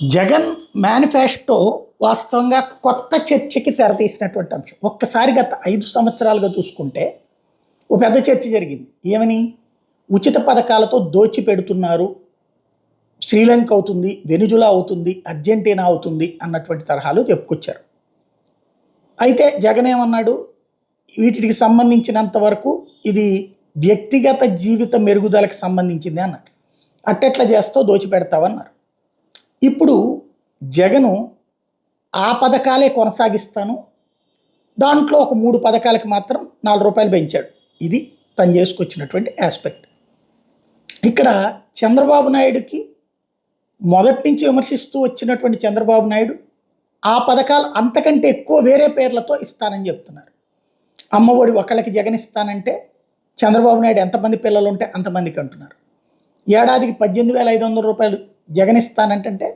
Jagan manifesto వాస్తవంగా కొత్త చర్చకి తెరతీసినటువంటి అంశం. ఒక్కసారి గత 5 సంవత్సరాలుగా చూసుకుంటే ఓ పెద్ద చర్చ జరిగింది. ఏమని? ఉచిత పథకాలతో దోచిపెడుతున్నారు, శ్రీలంక అవుతుంది, వెనుజులా అవుతుంది, అర్జెంటీనా అవుతుంది అన్నటువంటి తరహాలు చెప్పుకొచ్చారు. అయితే జగన్ ఏమన్నాడు? వీటికి సంబంధించినంత వరకు ఇది వ్యక్తిగత జీవిత మెరుగుదలకు సంబంధించింది అన్నాడు. అట్టెట్లా చేస్తావు, దోచిపెడతావన్నారు. ఇప్పుడు జగను ఆ పథకాలే కొనసాగిస్తాను, దాంట్లో ఒక 3 పథకాలకి మాత్రం ₹4 పెంచాడు. ఇది తను చేసుకొచ్చినటువంటి ఆస్పెక్ట్. ఇక్కడ చంద్రబాబు నాయుడుకి మొదటి నుంచి విమర్శిస్తూ వచ్చినటువంటి చంద్రబాబు నాయుడు ఆ పథకాలు అంతకంటే ఎక్కువ వేరే పేర్లతో ఇస్తానని చెప్తున్నారు. అమ్మఒడి ఒకళ్ళకి జగన్ ఇస్తానంటే చంద్రబాబు నాయుడు ఎంతమంది పిల్లలు ఉంటే అంతమందికి అంటున్నారు. ఏడాదికి ₹18,500 జగన్ ఇస్తానంటే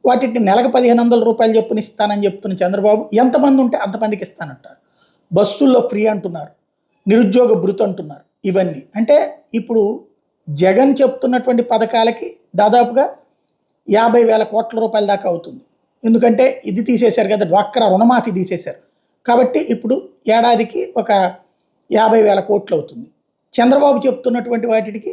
వాటిని నెలకు ₹1,500 చొప్పున ఇస్తానని చెప్తున్న చంద్రబాబు ఎంతమంది ఉంటే అంతమందికి ఇస్తానంటారు. బస్సుల్లో ఫ్రీ అంటున్నారు, నిరుద్యోగ భృతి అంటున్నారు. ఇవన్నీ అంటే ఇప్పుడు జగన్ చెప్తున్నటువంటి పథకాలకి దాదాపుగా ₹50,000 కోట్ల దాకా అవుతుంది. ఎందుకంటే ఇది తీసేశారు కదా, డ్వాక్రా రుణమాఫీ తీసేశారు కాబట్టి ఇప్పుడు ఏడాదికి ఒక 50,000 కోట్లు అవుతుంది. చంద్రబాబు చెప్తున్నటువంటి వాటికి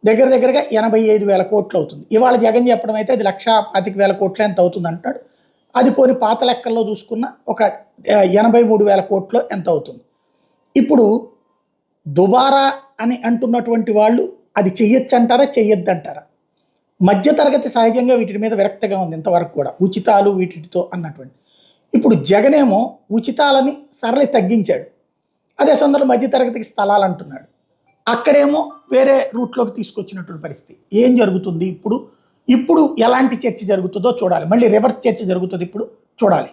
దగ్గరగా 85,000 కోట్లు అవుతుంది. ఇవాళ జగన్ చెప్పడం అయితే అది 1,25,000 కోట్లు ఎంత అవుతుంది అంటున్నాడు. అది పోని పాత లెక్కల్లో చూసుకున్న ఒక 83,000 కోట్లు ఎంత అవుతుంది. ఇప్పుడు దుబారా అని అంటున్నటువంటి వాళ్ళు అది చెయ్యొచ్చు అంటారా, చెయ్యొద్దంటారా? మధ్యతరగతి సహజంగా వీటి మీద విరక్తిగా ఉంది ఇంతవరకు కూడా, ఉచితాలు వీటితో అన్నటువంటి. ఇప్పుడు జగనేమో ఉచితాలని సరళి తగ్గించాడు, అదే సందర్భంలో మధ్యతరగతికి స్థలాలు అంటున్నాడు. అక్కడేమో వేరే రూట్లోకి తీసుకొచ్చినటువంటి పరిస్థితి. ఏం జరుగుతుంది ఇప్పుడు? ఎలాంటి చర్చ జరుగుతుందో చూడాలి. మళ్ళీ రివర్స్ చర్చ జరుగుతుంది ఇప్పుడు, చూడాలి.